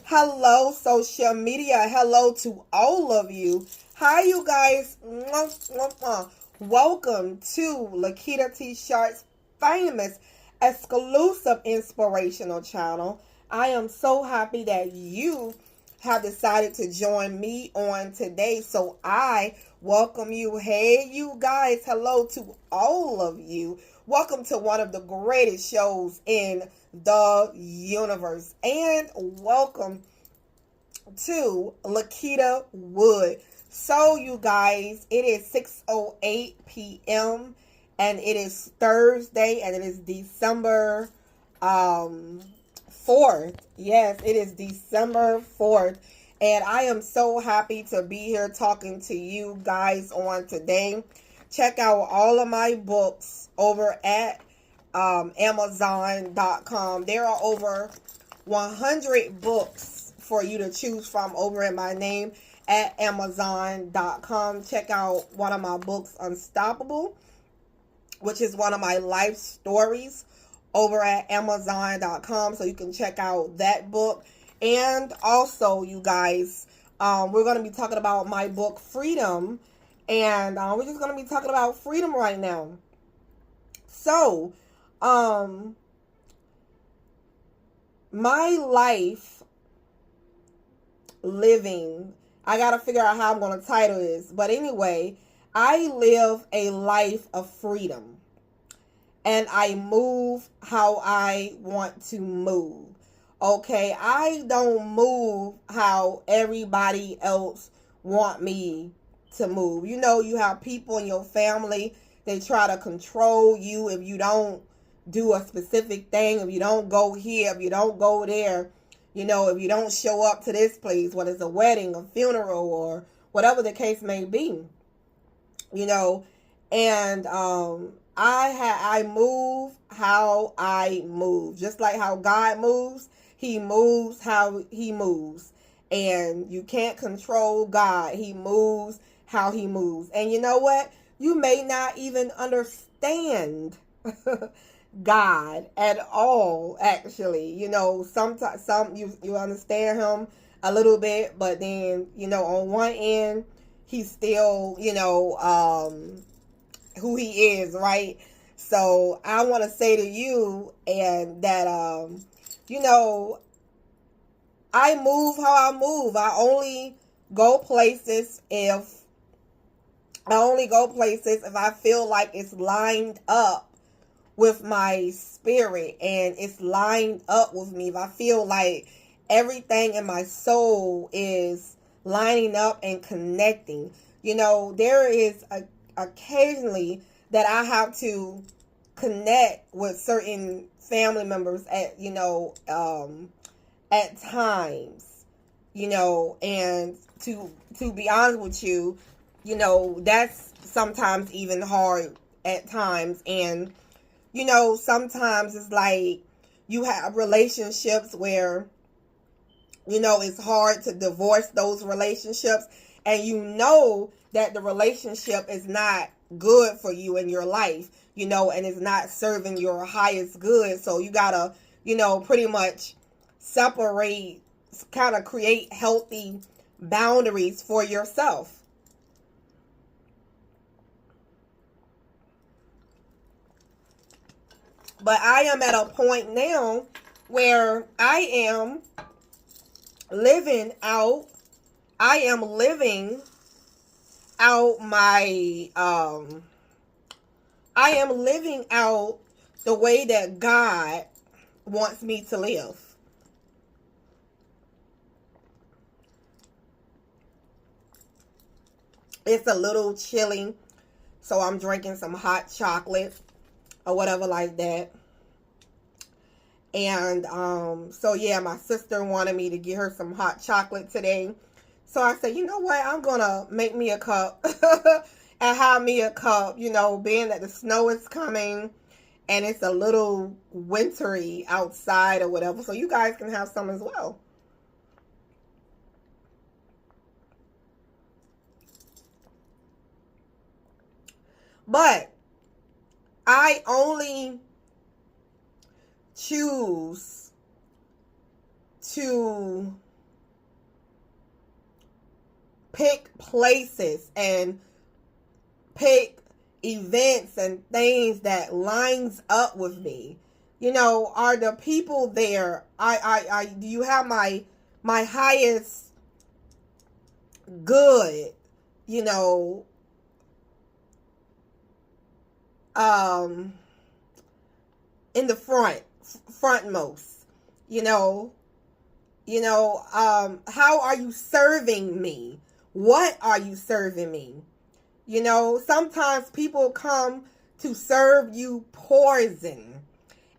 Hello, social media. Hello to all of you. Hi, you guys. Welcome to Lakita T. Sharp's famous exclusive inspirational channel. I am so happy that you have decided to join me on today. So I welcome you. Hey, you guys. Hello to all of you. Welcome to one of the greatest shows in the universe. And welcome to Lakita Wood. So, you guys, it is 6:08 p.m. and it is Thursday and it is December 4th. Yes, it is December 4th. And I am so happy to be here talking to you guys on today. Check out all of my books over at Amazon.com. There are over 100 books for you to choose from over in my name at Amazon.com. Check out one of my books, Unstoppable, which is one of my life stories, over at Amazon.com. So you can check out that book. And also, you guys, we're going to be talking about my book, Freedom. And we're just going to be talking about freedom right now. So, my life living, I got to figure out how I'm going to title this. But anyway, I live a life of freedom. And I move how I want to move. Okay, I don't move how everybody else want me to move. You know, you have people in your family, they try to control you if you don't do a specific thing, if you don't go here, if you don't go there, you know, if you don't show up to this place, whether it's a wedding, a funeral, or whatever the case may be, you know. And I move how I move, just like how God moves. He moves how he moves, and you can't control God. He moves how he moves. And you know what? You may not even understand God at all, actually. You know, sometimes you understand him a little bit, but then, you know, on one end, he's still, you know, who he is, right? So I want to say to you and that, you know, I move how I move. I only go places if I feel like it's lined up with my spirit and it's lined up with me. If I feel like everything in my soul is lining up and connecting. You know, there is occasionally that I have to connect with certain family members at, you know, at times, you know, and to be honest with you, you know, that's sometimes even hard at times. And, you know, sometimes it's like you have relationships where, you know, it's hard to divorce those relationships, and you know that the relationship is not good for you in your life, you know, and it's not serving your highest good. So you gotta, you know, pretty much separate, kind of create healthy boundaries for yourself. But I am at a point now where I am living out my I am living out the way that God wants me to live. It's a little chilly, so I'm drinking some hot chocolate or whatever like that. And so yeah, my sister wanted me to get her some hot chocolate today. So I said, you know what, I'm gonna make me a cup and have me a cup, being that the snow is coming and it's a little wintry outside or whatever. So you guys can have some as well. But I only choose to pick places and pick events and things that lines up with me. Are the people there? Do you have my highest good? You know, in the frontmost. How are you serving me? What are you serving me? Sometimes people come to serve you poison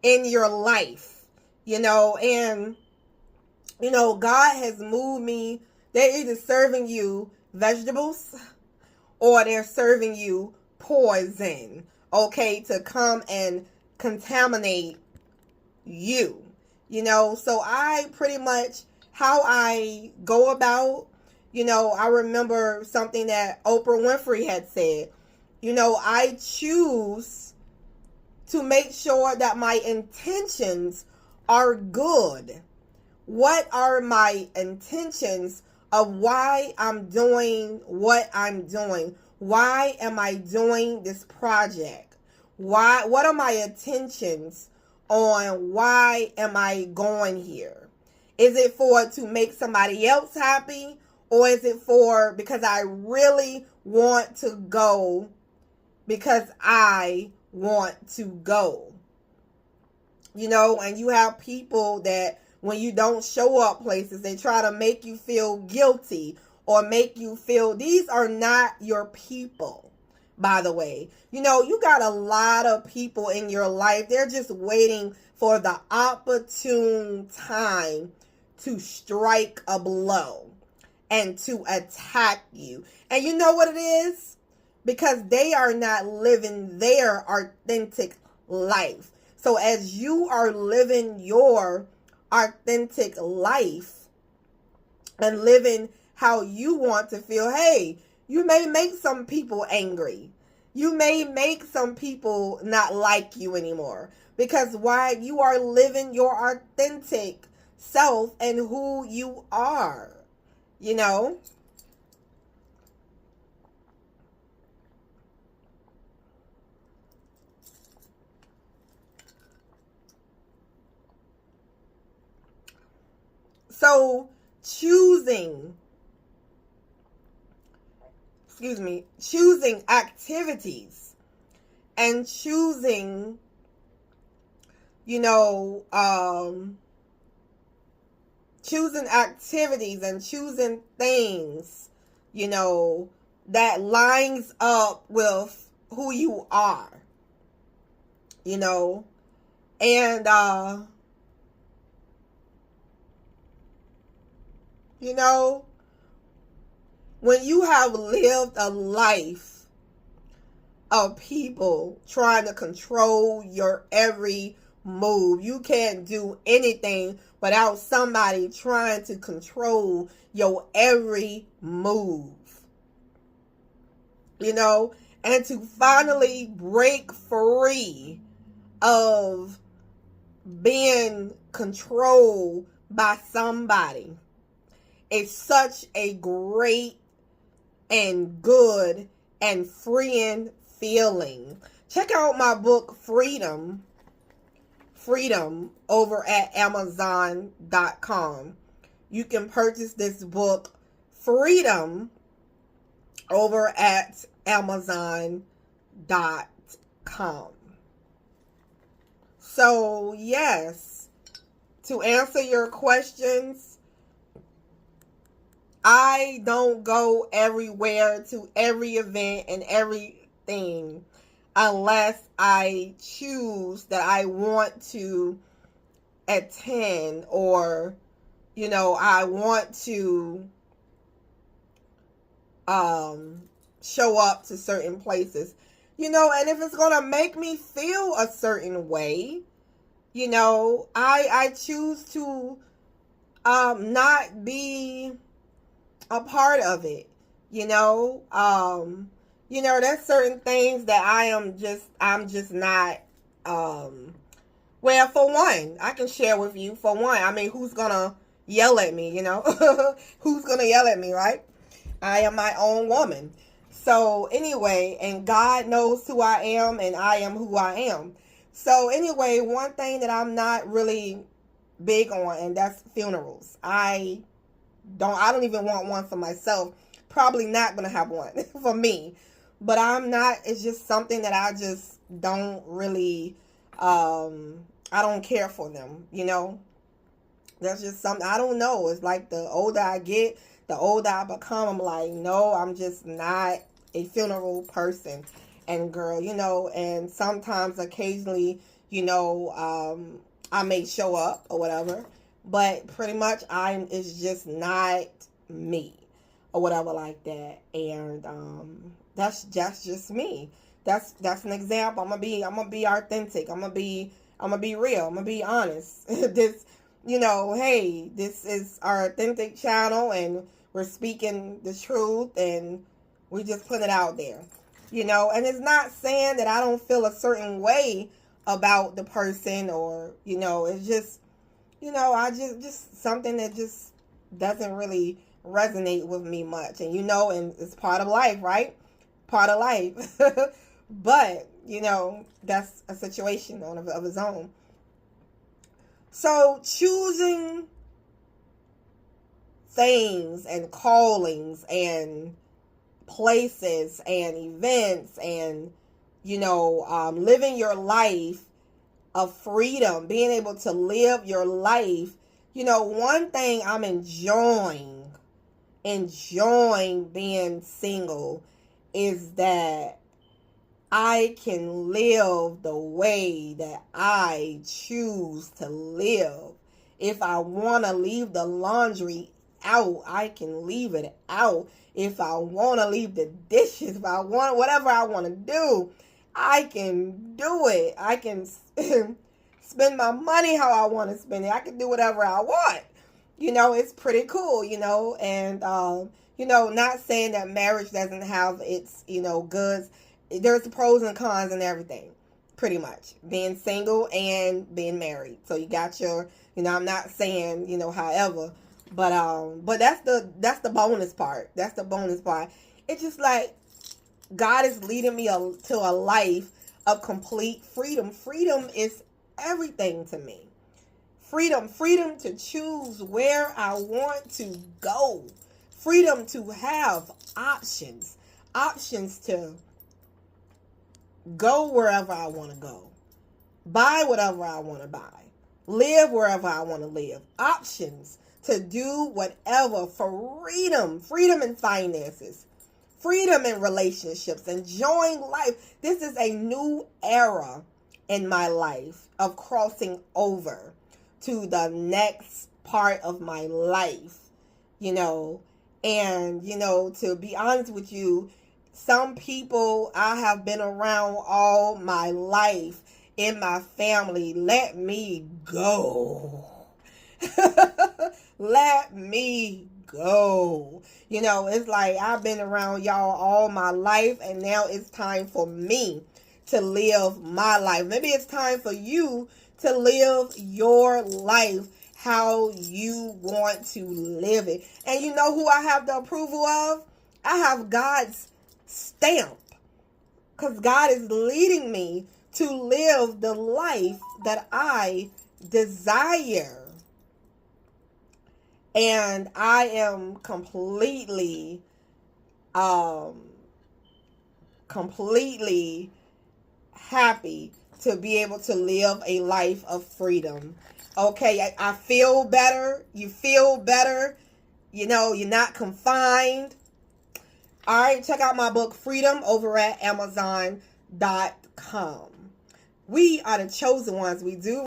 in your life, and, God has moved me. They're either serving you vegetables or they're serving you poison, okay, to come and contaminate you. So I pretty much, how I go about, I remember something that Oprah Winfrey had said. I choose to make sure that my intentions are good. What are my intentions of why I'm doing what I'm doing? Why am I doing this project? What are my intentions on why am I going here? Is it to make somebody else happy? Or is it because I really want to go because I want to go? And you have people that when you don't show up places, they try to make you feel guilty or make you feel, these are not your people, by the way. You got a lot of people in your life. They're just waiting for the opportune time to strike a blow and to attack you. And you know what it is? Because they are not living their authentic life. So as you are living your authentic life and living how you want to feel, hey, you may make some people angry. You may make some people not like you anymore. Because why? You are living your authentic self and who you are. So choosing activities and choosing, choosing activities and choosing things, that lines up with who you are, and, when you have lived a life of people trying to control your every move, you can't do anything without somebody trying to control your every move. And to finally break free of being controlled by somebody, it's such a great and good and freeing feeling. Check out my book, Freedom, over at Amazon.com. You can purchase this book, Freedom, over at Amazon.com. So, yes, to answer your questions, I don't go everywhere to every event and everything unless I choose that I want to attend, or, I want to show up to certain places, and if it's going to make me feel a certain way, I choose to not be a part of it. There's certain things that I'm just not, well, for one, I can share with you. For one, I mean, who's gonna yell at me, who's gonna yell at me, right? I am my own woman. So anyway, and God knows who I am, and I am who I am. So anyway, one thing that I'm not really big on, and that's funerals. I don't even want one for myself. Probably not gonna have one for me. But I'm not, it's just something that I just don't really, I don't care for them, That's just something, I don't know. It's like the older I get, the older I become, I'm like, no, I'm just not a funeral person. And girl, and sometimes occasionally, I may show up or whatever, but pretty much it's just not me or whatever like that. And that's just me. That's an example. I'm gonna be authentic. I'm gonna be real. I'm gonna be honest. This, hey, this is our authentic channel, and we're speaking the truth, and we just put it out there. And it's not saying that I don't feel a certain way about the person, or, it's just, I just something that just doesn't really resonate with me much. And, and it's part of life, right? Part of life. But, that's a situation of its own. So choosing things and callings and places and events and, living your life of freedom, being able to live your life. One thing I'm enjoying being single is that I can live the way that I choose to live. If I want to leave the laundry out, I can leave it out. If I want to leave the dishes, if I want whatever I want to do, I can do it. I can spend my money how I want to spend it. I can do whatever I want. It's pretty cool, and, not saying that marriage doesn't have its, goods. There's the pros and cons and everything, pretty much. Being single and being married. So you got your, I'm not saying, however, but that's the bonus part. That's the bonus part. It's just like God is leading me to a life of complete freedom. Freedom is everything to me. Freedom to choose where I want to go. Freedom to have options to go wherever I want to go, buy whatever I want to buy, live wherever I want to live, options to do whatever, freedom in finances, freedom in relationships, enjoying life. This is a new era in my life of crossing over to the next part of my life, and, to be honest with you, some people I have been around all my life in my family, let me go. Let me go. It's like I've been around y'all all my life, and now it's time for me to live my life. Maybe it's time for you to live your life how you want to live it. And you know who I have the approval of? I have God's stamp, because God is leading me to live the life that I desire. And I am completely happy to be able to live a life of freedom. Okay, I feel better. You feel better. You're not confined. All right, check out my book, Freedom, over at Amazon.com. We are the chosen ones. We do